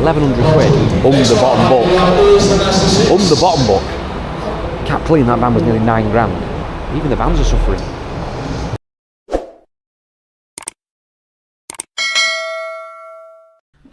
1100 quid on the bottom book. On the bottom book. Cap clean, that van was nearly 9 grand. Even the vans are suffering.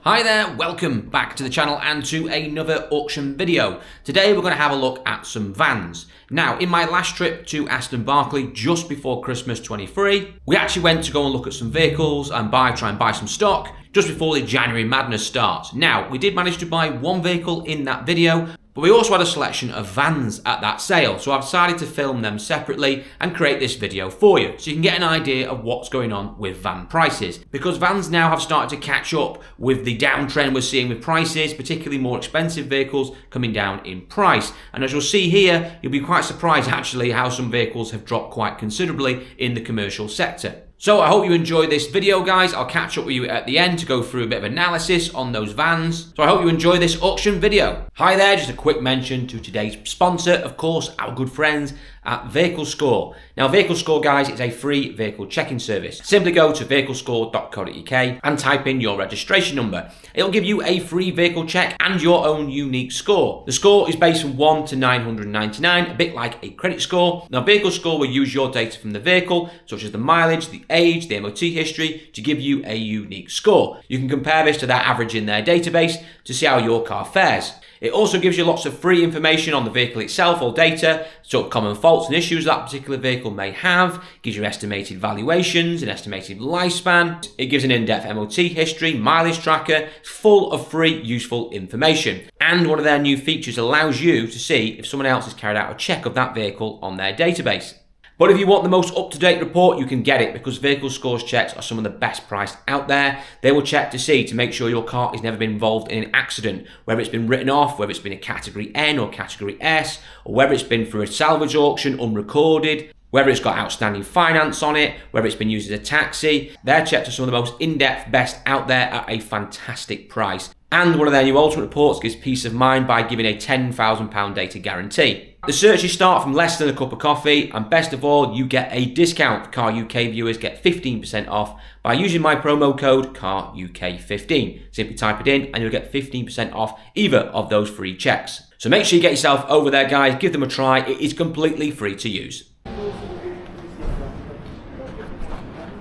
Hi there, welcome back to the channel and to another auction video. Today we're going to have a look at some vans. Now, in my last trip to Aston Barclay just before Christmas 23, we actually went to go and look at some vehicles and try and buy some stock just before the January madness starts. Now, we did manage to buy one vehicle in that video, but we also had a selection of vans at that sale, so I've decided to film them separately and create this video for you, so you can get an idea of what's going on with van prices. Because vans now have started to catch up with the downtrend we're seeing with prices, particularly more expensive vehicles coming down in price. And as you'll see here, you'll be quite surprised actually how some vehicles have dropped quite considerably in the commercial sector. So I hope you enjoyed this video, guys. I'll catch up with you at the end to go through a bit of analysis on those vans. So I hope you enjoy this auction video. Hi there, just a quick mention to today's sponsor, of course, our good friends at Vehicle Score. Now, Vehicle Score, guys, is a free vehicle checking service. Simply go to vehiclescore.co.uk and type in your registration number. It'll give you a free vehicle check and your own unique score. The score is based from 1 to 999, a bit like a credit score. Now, Vehicle Score will use your data from the vehicle, such as the mileage, the age, the MOT history, to give you a unique score. You can compare this to that average in their database to see how your car fares. It also gives you lots of free information on the vehicle itself or data, sort of common faults and issues that particular vehicle may have, gives you estimated valuations, an estimated lifespan. It gives an in-depth MOT history, mileage tracker, full of free useful information. And one of their new features allows you to see if someone else has carried out a check of that vehicle on their database. But if you want the most up-to-date report, you can get it because Vehicle Scores checks are some of the best priced out there. They will check to make sure your car has never been involved in an accident, whether it's been written off, whether it's been a Category N or Category S, or whether it's been through a salvage auction unrecorded, whether it's got outstanding finance on it, whether it's been used as a taxi. Their checks are some of the most in-depth best out there at a fantastic price. And one of their new ultimate reports gives peace of mind by giving a £10,000 data guarantee. The searches start from less than a cup of coffee, and best of all, you get a discount. Car UK viewers get 15% off by using my promo code CARUK15. Simply type it in and you'll get 15% off either of those free checks. So make sure you get yourself over there, guys. Give them a try. It is completely free to use.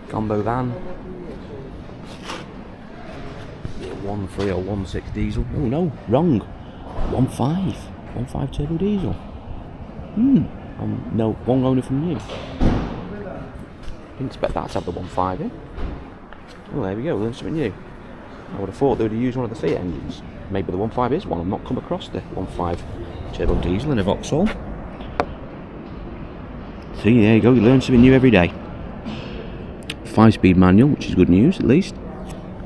Combo van. 1.3 or 1.6 diesel. Oh no, wrong. 1.5 turbo diesel. No, one owner from you. Didn't expect that to have the 1.5 in. Oh, there we go, learn something new. I would have thought they would have used one of the Fiat engines. Maybe the 1.5 is one. I've not come across the 1.5 turbo diesel in a Vauxhall. See, there you go, you learn something new every day. 5-speed manual, which is good news at least.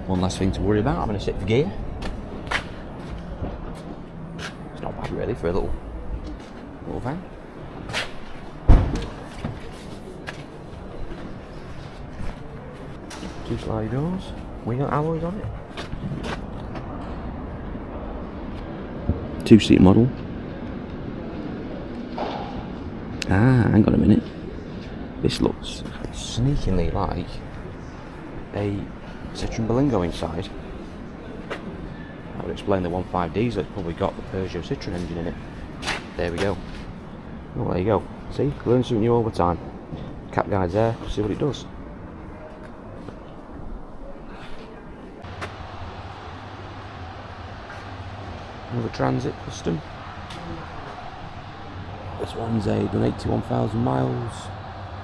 One less thing to worry about, having a 6th gear. It's not bad really for a little van. Two slidey doors, wheel alloys on it. 2-seat model. Hang on a minute. This looks sneakingly like a Citroen Berlingo inside. That would explain the 1.5 diesel. It's probably got the Peugeot Citroen engine in it. There we go. Oh, there you go. See, learn something new all the time. Cap guide's there, see what it does. Another Transit custom. This one's done 81,000 miles.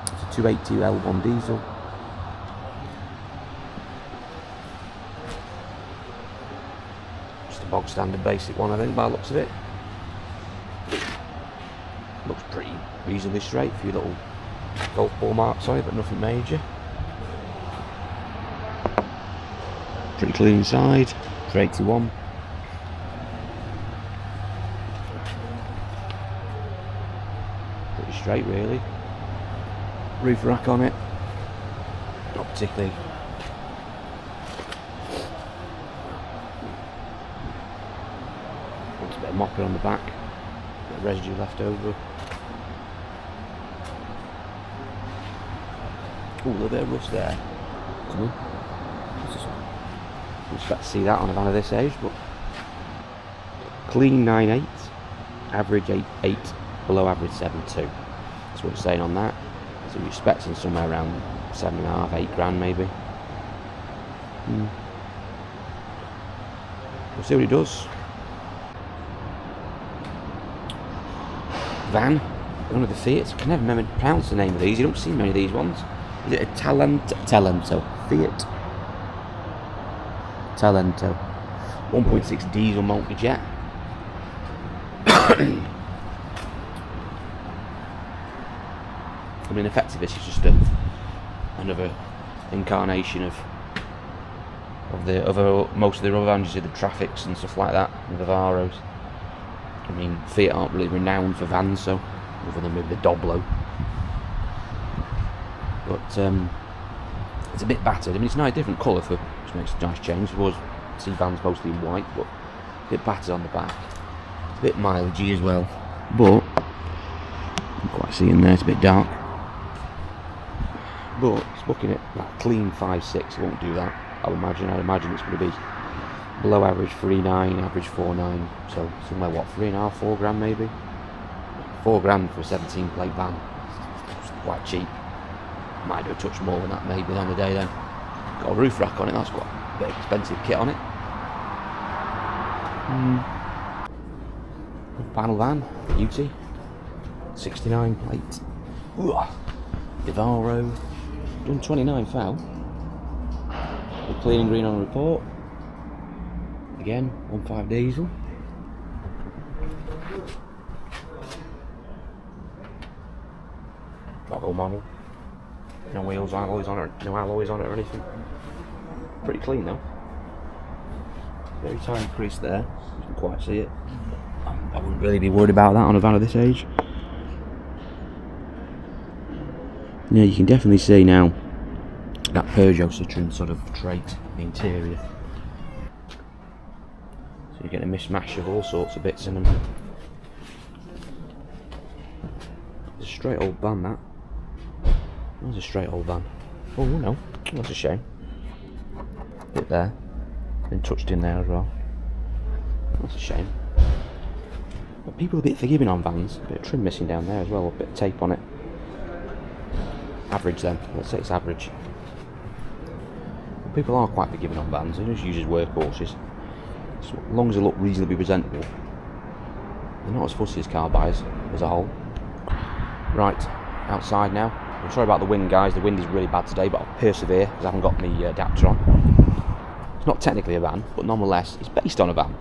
It's a 280 L1 diesel. Bog standard basic one, I think, by the looks of it. Looks pretty reasonably straight, a few little golf ball marks on it, but nothing major. Pretty clean inside, for 81. Pretty straight really. Roof rack on it, not particularly. A bit of mopping on the back, a bit of residue left over. Ooh, a little bit of rust there. Come on. Just expect to see that on a van of this age, but clean 9.8, average 8.8, below average 7.2. That's what it's saying on that. So we're expecting somewhere around 7.5, 8 grand maybe. We'll see what it does. Van, one of the Fiats. I can never remember to pronounce the name of these. You don't see many of these ones. Is it a Talento? Fiat Talento. 1.6 diesel multi-jet. I mean, effectively, this is just another incarnation of the other, most of the other vans, the Traffics and stuff like that, and the Varos. I mean, Fiat aren't really renowned for vans, so other than maybe the Doblo. But it's a bit battered. I mean, it's a nice different colour for, which makes a nice change. It was see vans mostly in white, but a bit battered on the back. It's a bit mileagey as well, but you can quite see in there. It's a bit dark. But it's looking at that clean 5.6. It won't do that. I'd imagine it's going to be below average 3.9, average 4.9. So somewhere, what, 3.5, 4 grand maybe? 4 grand for a 17 plate van. It's quite cheap. Might do a touch more than that maybe at the end of the day then. Got a roof rack on it, that's quite a bit expensive kit on it. Panel van, beauty. 69 plate. Devaro. Done 29 foul. With clean and green on report. Again, 1.5 diesel. Bravo model. No wheels, alloys on it, no alloys on it or anything. Pretty clean though. Very tiny crease there. You can quite see it. I wouldn't really be worried about that on a van of this age. Yeah, you can definitely see now that Peugeot Citroen sort of trait in the interior. So you get a mishmash of all sorts of bits in them. It's a straight old van, that. That's a straight old van. Oh no, that's a shame. Bit there. Been touched in there as well. That's a shame. But people are a bit forgiving on vans. A bit of trim missing down there as well, a bit of tape on it. Average then, let's say it's average. But people are quite forgiving on vans, they just use as workhorses. So as long as they look reasonably presentable. They're not as fussy as car buyers as a whole. Right, outside now. I'm sorry about the wind, guys, the wind is really bad today, but I'll persevere because I haven't got my adapter on. It's not technically a van, but nonetheless it's based on a van.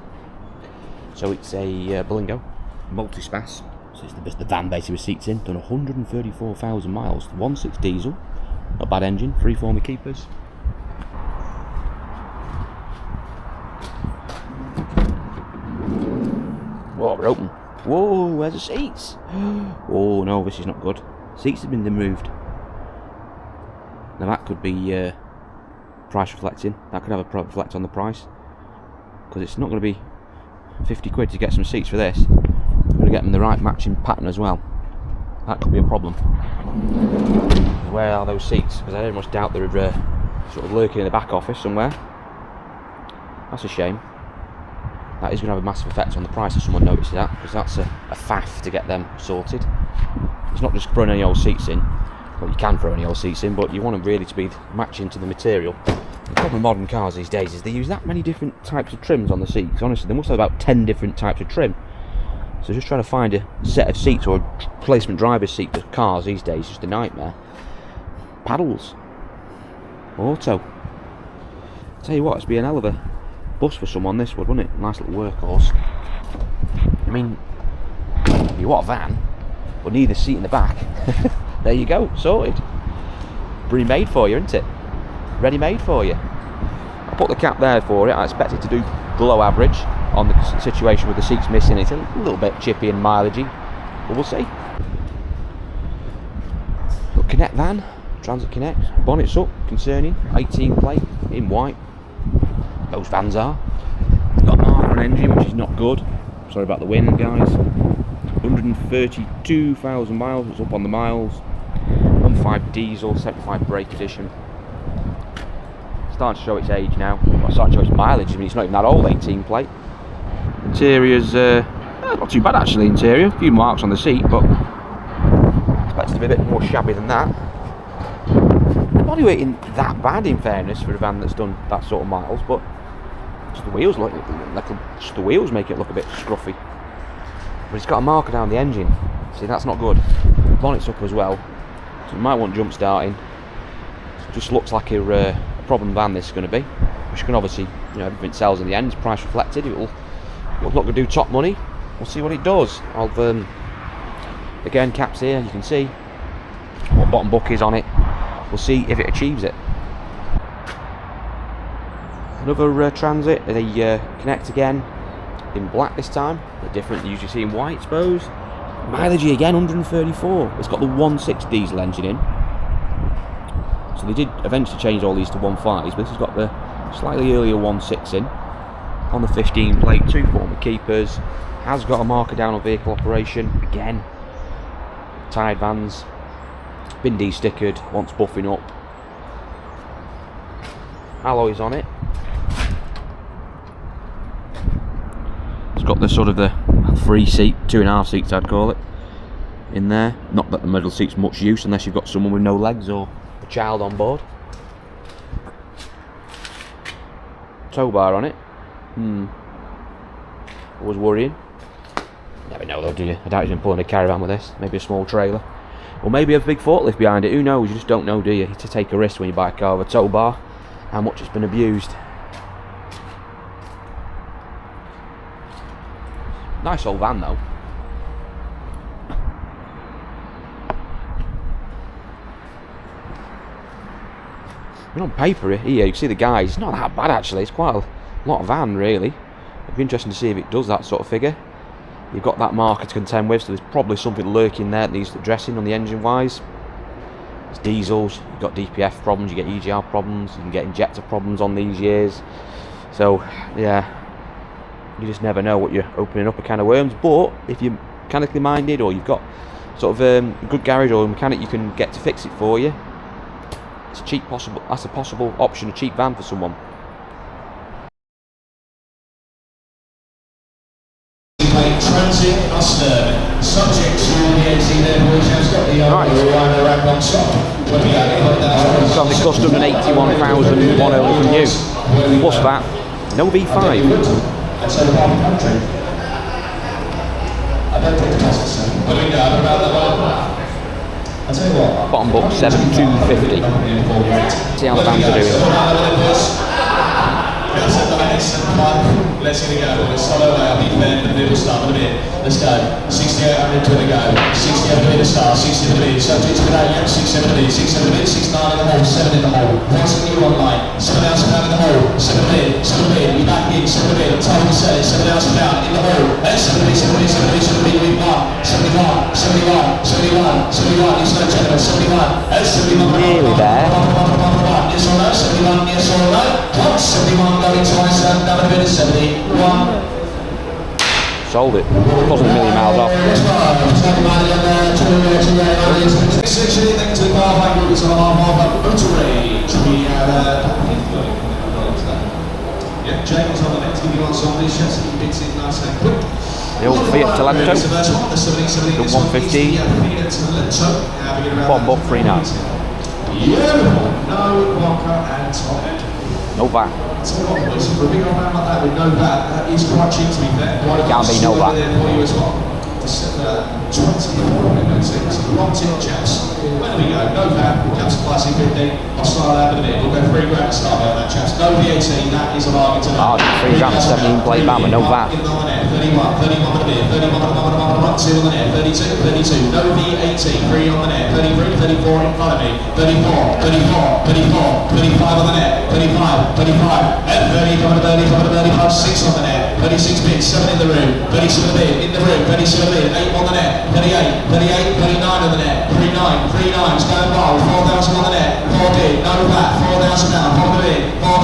So it's a Berlingo multi-spas. So it's the van basically with seats in. Done 134,000 miles. 1.6 diesel. Not bad engine. Freeformer keepers. Whoa, we're open. Whoa, where's the seats? Oh no, this is not good. Seats have been removed. Now that could be price reflecting. That could have a reflect on the price. Because it's not going to be 50 quid to get some seats for this. We're going to get them the right matching pattern as well. That could be a problem. Where are those seats? Because I very much doubt they're sort of lurking in the back office somewhere. That's a shame. That is going to have a massive effect on the price if someone notices that, because that's a faff to get them sorted. It's not just throwing any old seats in. Well, you can throw any old seats in, but you want them really to be matching to the material. The problem with modern cars these days is they use that many different types of trims on the seats. Honestly, they must have about 10 different types of trim. So just trying to find a set of seats or a replacement driver's seat for cars these days is just a nightmare. Paddles. Auto. Tell you what, it's be an hell of a bus for someone this would, wouldn't it? Nice little workhorse. I mean, you want a van, but need a seat in the back. There you go, sorted. Pre-made for you, isn't it? Ready made for you. I put the cap there for it. I expect it to do below average on the situation with the seats missing. It's a little bit chippy and mileagey, but we'll see. Look, Connect van, Transit Connect, bonnets up, concerning, 18 plate, in white. Those vans are. Got an R engine, which is not good. Sorry about the wind, guys. 132,000 miles, it's up on the miles. 1.5 diesel, 75 brake edition. Starting to show its age now. Well, starting to show its mileage. I mean, it's not even that old, 18 plate. Interior's not too bad actually. Interior, a few marks on the seat, but expected to be a bit more shabby than that. The bodyweight ain't that bad in fairness for a van that's done that sort of miles, but just the wheels just the wheels make it look a bit scruffy. But it's got a marker down the engine. See, that's not good. Bonnet's up as well, so you might want jump starting. It just looks like a problem van this is going to be, which can obviously, you know, everything sells in the end, price reflected. It'll look like to do top money. We'll see what it does. Again, caps here, you can see what bottom book is on it. We'll see if it achieves it. Another Transit, they connect again in black this time, a bit different than you usually see in white, I suppose. Mileage again, 134. It's got the 1.6 diesel engine in. So they did eventually change all these to 1.5s, but this has got the slightly earlier 1.6 in. On the 15 plate, 2 former keepers. Has got a marker down on vehicle operation. Again, tired vans. Been de-stickered, wants buffing up. Alloys on it. It's got the sort of the 3 seat, 2.5 seats I'd call it, in there. Not that the middle seat's much use unless you've got someone with no legs or a child on board. Tow bar on it. Always worrying. Never know though, do you? I doubt he's been pulling a caravan with this. Maybe a small trailer. Or maybe a big forklift behind it. Who knows? You just don't know, do you? To take a risk when you buy a car with a tow bar. How much it's been abused. Nice old van though. And on paper here, you can see the guys. It's not that bad actually. It's quite a lot of van really. It'd be interesting to see if it does that sort of figure. You've got that marker to contend with, so there's probably something lurking there that needs addressing on the engine wise. It's diesels, you've got DPF problems, you get EGR problems, you can get injector problems on these years. So yeah, you just never know what you're opening up a can of worms. But if you're mechanically minded, or you've got sort of a good garage or a mechanic you can get to fix it for you, it's cheap possible. That's a possible option, a cheap van for someone. Transit Aston, subject to the AC there, which has got the liner wrap on top. So the custom and 81,100 from you. Plus that, no V5. That's over half the country. I don't think the cost is so. What do we know about the one? I'll tell you what. Bottom book 7,250. See how the vans are doing. Let's get it go. We're solo way. I'll be fair for the middle start in a bit. Let's go. 6,800 to the go. 60 over the middle start. 60 to the mid. So 2 to the go. 6, 7 to the mid. 6, 7 to the mid. 6, 9 in the hole. 7 in the hole. 170 online. 7,000 pound in the hole. 7 to the mid. 7 to the mid. We back in. 7 to the mid. I'm told to sell it. 7,000 pound in the hole. 7 to the mid. 7 to the mid. 7 to the mid. 7 to the mid. We mark. 71. 71. 71. 71. It's no gentleman. 71. 71. Nearly there. Yes or no? 71. Yes or no? 71 going twice. Down a bit of 71. Sold it. Wasn't a million miles off. Essentially, thanks to the car high group, it's on our motor range. We have James on the next, give you answer on this chassis, he bits it nice and quick. The old Fiat Talento. The 150. Bottom book 39. Beautiful. No blocker at top. No VAT. So for a big old man like that with no VAT, that is quite cheap to be fair. It can't be no VAT. For you as well. 20 long tip chaps. Where do we go? No VAT, caps classic 50. I'll start out in a minute. We'll go £3 grand to start with on that chaps. No VAT, that is a bargain today. Oh, £3 grand, 17 plate van with no VAT. 31 on the net, 31 on 2 on the net, 32, no VAT, 3 on the net, 33, 34 in front of me, 34, 35 on the net, 35, and 35, 6 on the net, 36 bid, 7 in the room, 37 bid, 8 on the net, 38, 39 on the net, 39, stand by, 4,000 on the net, 4 bid, no VAT, 4,000 now, 4 bid, 4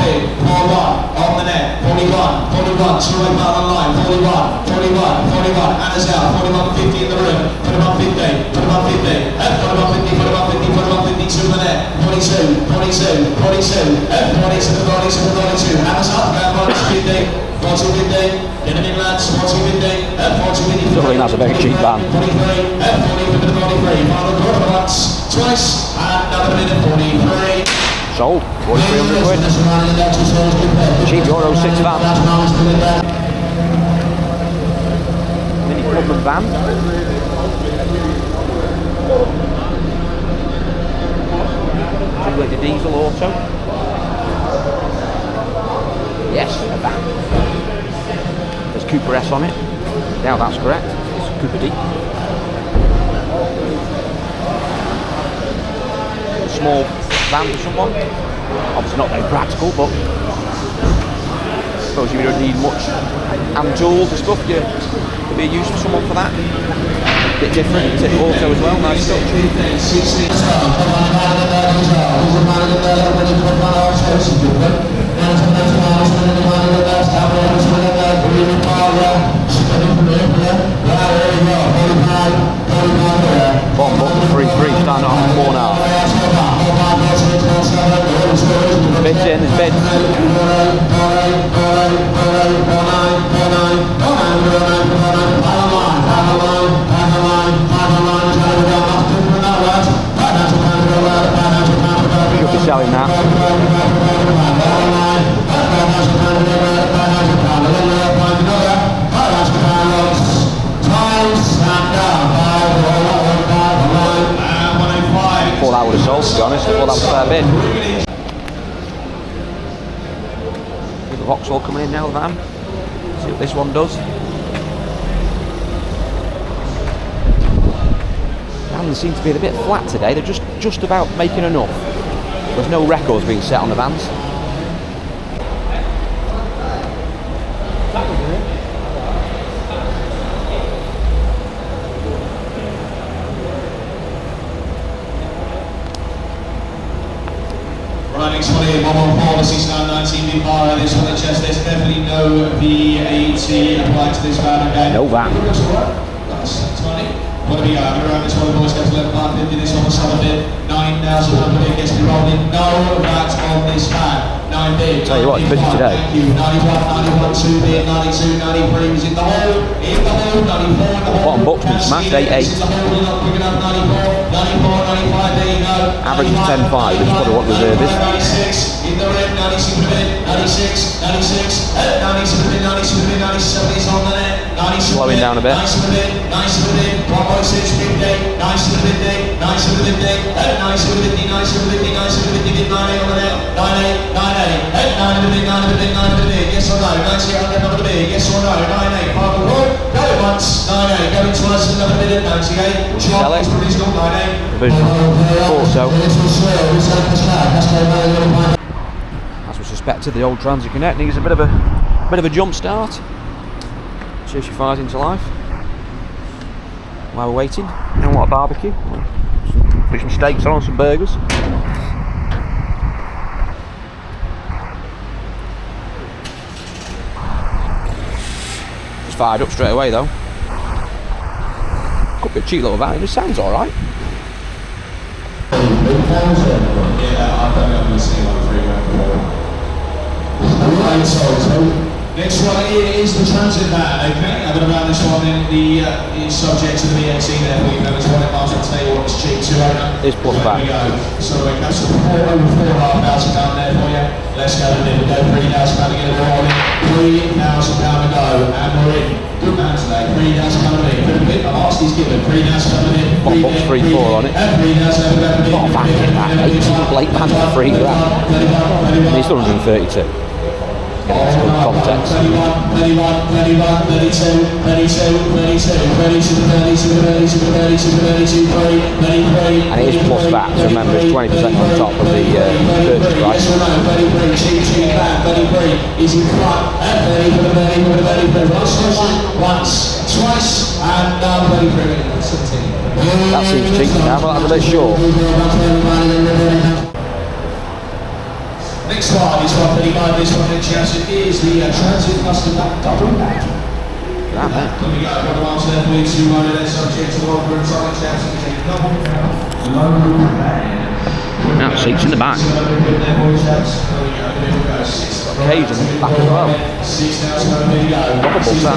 1 on the net, 41, 2 pound online, 41, Anna's out, 41, 50 in the room, 41, 50, and 41, 52 in the net, 42, and 47, Anna's up, 50, 40, 50, in the mid lads, still think that's a very cheap van. Twice, another minute 43. Sold, 4,300 quid. Cheap Euro 6 van. Mini Clubman van. Two-litre diesel auto. Yes, a van. There's Cooper S on it. Now that's correct. It's Cooper D. A small van for someone. Obviously not very practical, but I suppose you don't need much hand tools and stuff. Could be a use for someone for that. A bit different. It's auto as well. Nice touch. Bottom button 3-3, starting off at 4.5. Bids in, there's bid. Should be selling that. I thought that would have sold, to be honest. I thought that was a fair bid. The Vauxhall coming in now, the van. See what this one does. Vans seem to be a bit flat today. They're just about making enough. There's no records being set on the vans. Right, next one here, 114, the 6919 big bar, this one, the chest, there's definitely no VAT applied to this van, okay? No VAT. That's 20. What do we got? We're around this one, boys, go to 11,550, this one was solid bid, 9,000 bid, gets me rolling, no VAT on this van. 9 bid. Tell you what, it's busy today. Thank you. 91, 2 bid, 92, 93 was in the hole, 94, Bottom book's been smashed, 8.8. Average is 10.5, which is probably what reserve is. 96, in the red, 96 bid, 96, 96, 97 bid, 97 bid, 97 is on the net, 97 Slowing down a bit. 97 bid, 97 bid, 1.6 bid day, 97 bid day, 97 bid day, 97 bid, 97 bid, 97 bid, 98 on the net, 98, 98. 9 bid, 9 bid, 9 bid, yes or no, 98, another bid, yes or no, 98, 5 go once, 98, going twice, another bid, 98, Sell it. provisional, 98. Also, as we suspected, the old Transit Connect needs a bit of a jump start. See if she fires into life. While we're waiting, you know what, a barbecue. Put some steaks on, some burgers. Fired up straight away though. Could be a cheap little van, it just sounds alright. Yeah, I don't know if we've seen one 3 grand before. Next one here is the transit van, okay? I'm going to run this one in the is subject to the VAT there for you. This one it might as well tell you what it's cheap to own. It's plus There we go. So that's over £4,500 there for you. Let's go to the go. £3,000 to get it rolling. £3,000 to go. And we're in. Good man today. £3,000 in. I've asked he's given. £3,000 in. Bottom box 3.4 on it. Not a van in that. 18 Blake van for £3 grand. And he's still 132. That's good context. 31, 31, 31, 32, 32, 32, 32, 32, 32, 32, 33, And it is plus VAT, so remember it's 20% on top of the purchase price. Is in front, once, twice, and now 33. That seems cheap now, but that's a bit short. Next one is 135, this one in Chelsea is the Transit Custom double back. Damn it. There we go, got the answer there for you to run it, subject to the one for inside Chelsea, take a double Now, seats in the back. There we go, 6. cage in the back as well. Proper bus that.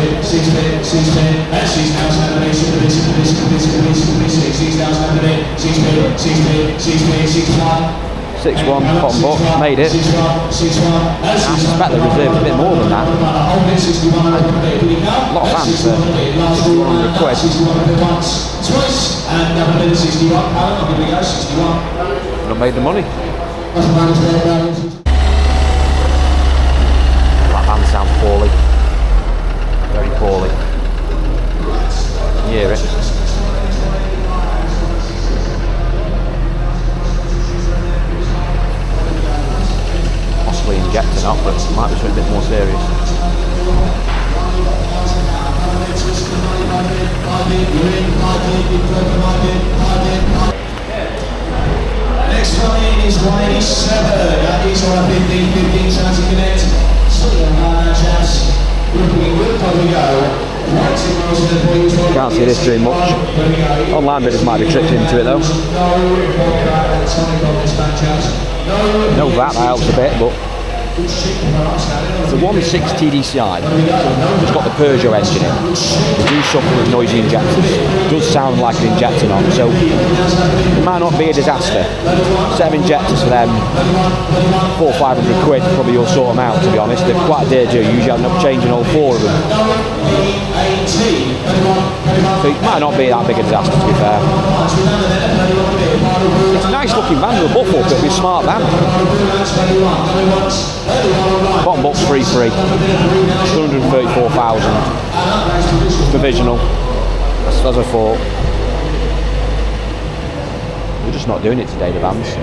6-1, bottom book, made it. I suspect they reserved a bit more than that. A lot of vans for 100 quid. Not made the money. That van sounds poorly. Very poorly. You hear it? Possibly injecting up, but it might be something a bit more serious. Next one in is 187. That is on a 15 Transit Connect. Sweet and hard chance. Looking good, how we go. Can't see this doing much. Online bidders might be tricked into it though. No VAT, that helps a bit, but the 1.6 TDCi, it's got the Peugeot engine in. They do suffer with noisy injectors. It does sound like an injector on, so it might not be a disaster. Set of injectors for them, 400 or 500 quid, probably you'll sort them out, to be honest. They're quite dear to you, usually end up changing all 4 of them. So it might not be that big a disaster, to be fair. It's a nice looking van with a buff up, it'll be a smart van. Bottom box 3-3, 234,000, provisional, as I thought. We're just not doing it today, the vans.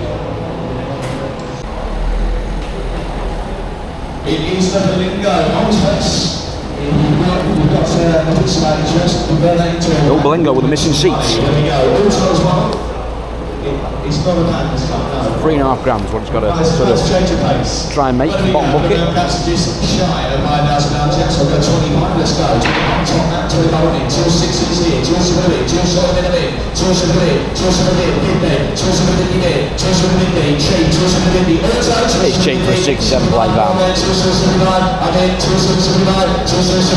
It is the Berlingo on space. We've got a bit of interest. No Berlingo with the missing seats. There we go. Also as well, it's not a van, it's not, no. 3.5 grand is what it's got to sort of try and make. Bottom bucket. That's just shy of £9,000 checks. I'll go 25, let's go. 25 top now, 25 in, 26 is here, 27 in, 27 in, 27 in, 27 in, 27 in, 27 in, cheap, 27 in, It's cheap for a 6-7 plate van.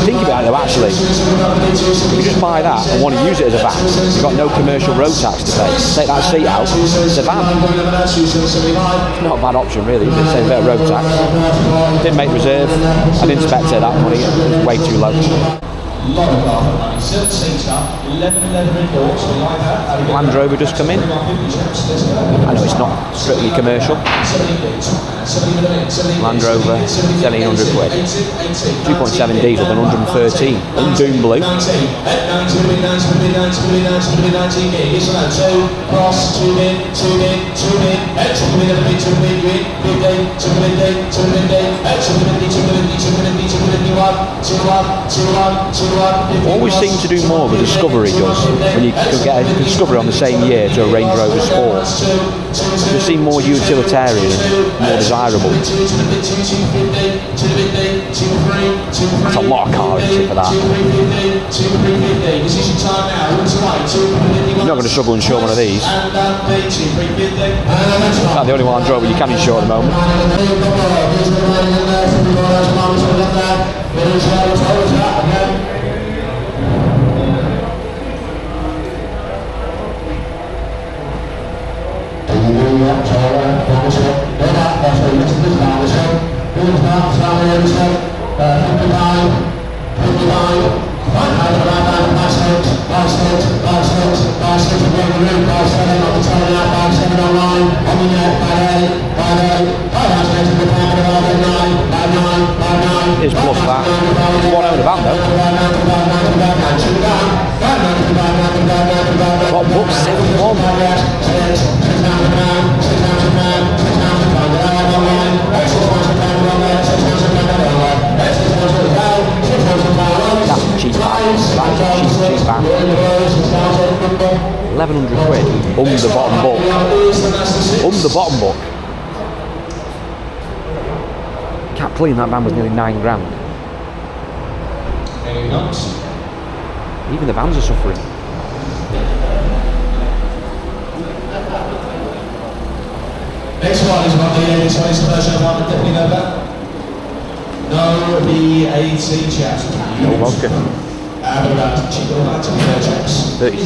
Think about it though, actually. If you just buy that and want to use it as a van, you've got no commercial road tax to pay. Take that seat out, it's a van. Not a bad option really, is it? Same bit of road tax. Didn't make reserve. I didn't expect that money, it was way too low. Land Rover just come in. I know it's not strictly commercial. Land Rover, 1,700 quid. 2.7 diesel than 113. Undoom blue. Always seem to do more than Discovery does when you could get a Discovery on the same year to a Range Rover Sport. They seem more utilitarian and more desirable. That's a lot of carage for that. You're not going to struggle and insure one of these. That's the only one I drove, but you can insure at the moment. Here's plus that. It's one over the van though. Top book 7-1. That's a cheap van. That is a cheap van. 1,100 quid. The bottom book. The bottom book. Can't clean that van was nearly 9 grand. Even the vans are suffering. Next one is one, this one is version 1, definitely know that. No VAT chaps. No vodka. £37.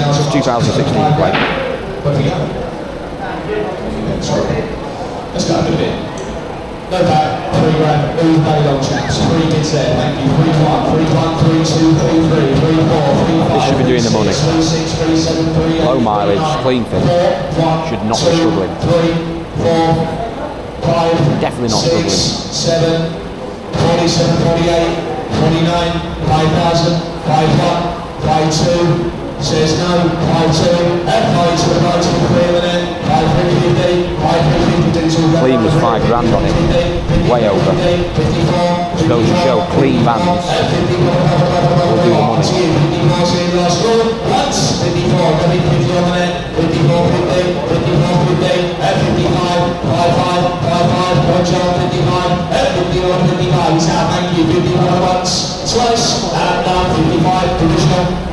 It's 2016 plate. Let's go a bit. No back, £3 grand, all day long chaps. 3 bids there, thank you. 3-1, 3-1, 3-2, 3-3, 3-4, 3-5. This should be doing the money. 3-6, 3-7, 3-8. Low mileage, clean thing. Should not be struggling. 3, 4, 5, Definitely not 6, struggling. 7, 47, 48, 49, 5,000, 5-1, 5-2. Says no, 5-2, F5 to the right to the clear minute, 5-3-50, 5-3-50, Clean was £5 grand on it, way over. Just goes to show, clean vans will do the money. 55, he's out, thank you, 51 once, twice, and now 55, provisional.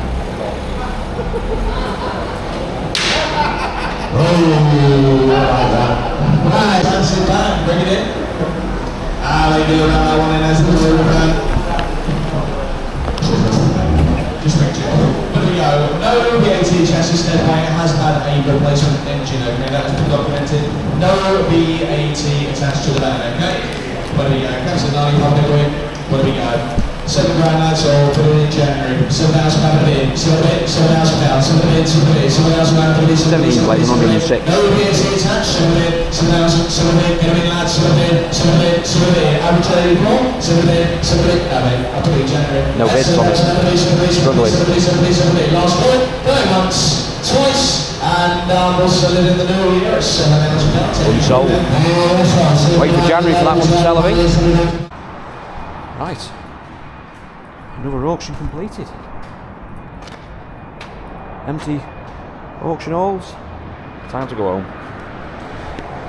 Oh, like that. Right, that's it back, bring it in. They do another one in as the river. Just bring it in. There we go. No VAT chassis dead weight, has had a replacement engine, okay, that has been documented. No VAT attached to the van, okay? Where do we go? Comes the 95 degree. Where do we go? £7 grand, that's all, put it in January. £7,000 a bid, £7,000, £7,000 a bid, £7,000 a bid, £7,000 like 106. No VAT attached, £7,000, £7,000, get them in lads, £7,000, average daily floor, £7,000, I put it in January. No bids on it. Struggling. Last point, 30 months, twice, and we'll sell it in the new year, £7,000. Unsold. Wait for January for that one to sell, I think. Right. Another auction completed. Empty auction halls. Time to go home.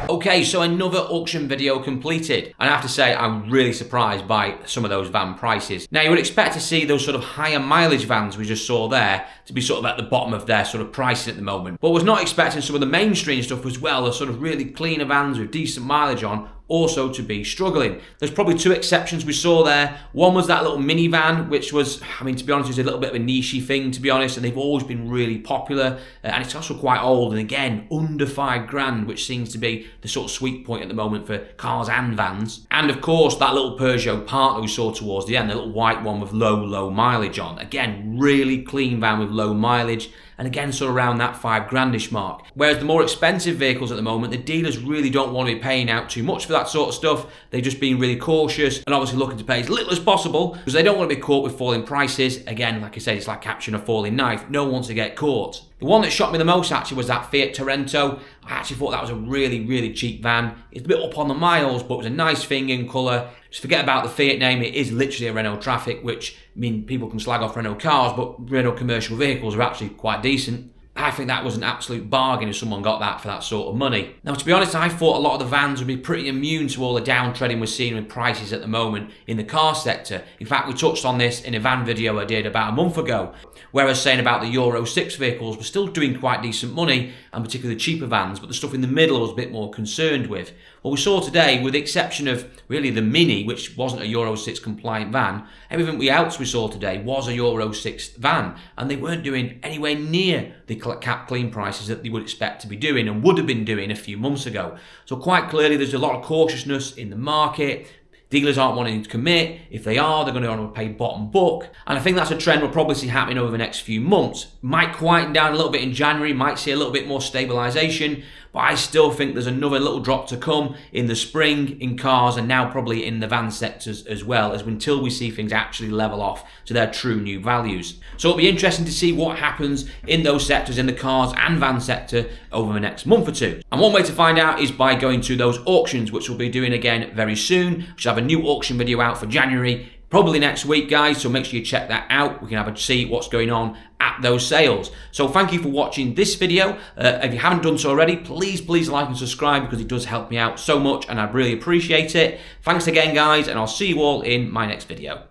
Okay, so another auction video completed. And I have to say, I'm really surprised by some of those van prices. Now, you would expect to see those sort of higher mileage vans we just saw there to be sort of at the bottom of their sort of pricing at the moment. But I was not expecting some of the mainstream stuff as well, the sort of really cleaner vans with decent mileage on, also to be struggling. There's probably two exceptions we saw there. One was that little minivan, which was, I mean, to be honest, was a little bit of a niche thing, to be honest, and they've always been really popular, and it's also quite old, and again, under £5 grand, which seems to be the sort of sweet point at the moment for cars and vans. And of course, that little Peugeot Partner we saw towards the end, the little white one with low mileage on. Again, really clean van with low mileage, and again, sort of around that £5 grandish mark. Whereas the more expensive vehicles at the moment, the dealers really don't want to be paying out too much for that sort of stuff. They've just been really cautious and obviously looking to pay as little as possible because they don't want to be caught with falling prices. Again, like I said, it's like capturing a falling knife. No one wants to get caught. The one that shocked me the most actually was that Fiat Torrento. I actually thought that was a really cheap van. It's a bit up on the miles, but it was a nice thing in colour. Just forget about the Fiat name, it is literally a Renault Traffic, which, I mean, people can slag off Renault cars, but Renault commercial vehicles are actually quite decent. I think that was an absolute bargain if someone got that for that sort of money. Now, to be honest, I thought a lot of the vans would be pretty immune to all the downtreading we're seeing with prices at the moment in the car sector. In fact, we touched on this in a van video I did about a month ago, where I was saying about the Euro 6 vehicles were still doing quite decent money, and particularly cheaper vans, but the stuff in the middle I was a bit more concerned with. What we saw today, with the exception of really the Mini, which wasn't a Euro 6 compliant van, everything else we saw today was a Euro 6 van, and they weren't doing anywhere near the cap clean prices that they would expect to be doing and would have been doing a few months ago. So quite clearly there's a lot of cautiousness in the market. Dealers aren't wanting to commit. If they are, they're going to want to pay bottom book. And I think that's a trend we'll probably see happening over the next few months. Might quieten down a little bit in January, might see a little bit more stabilisation, but I still think there's another little drop to come in the spring in cars and now probably in the van sectors as well, as until we see things actually level off to their true new values. So it'll be interesting to see what happens in those sectors, in the cars and van sector, over the next month or two. And one way to find out is by going to those auctions, which we'll be doing again very soon. We should have a new auction video out for January, probably next week, guys, so make sure you check that out. We can have a see what's going on at those sales. So thank you for watching this video. If you haven't done so already, please like and subscribe, because it does help me out so much and I really appreciate it. Thanks again, guys, and I'll see you all in my next video.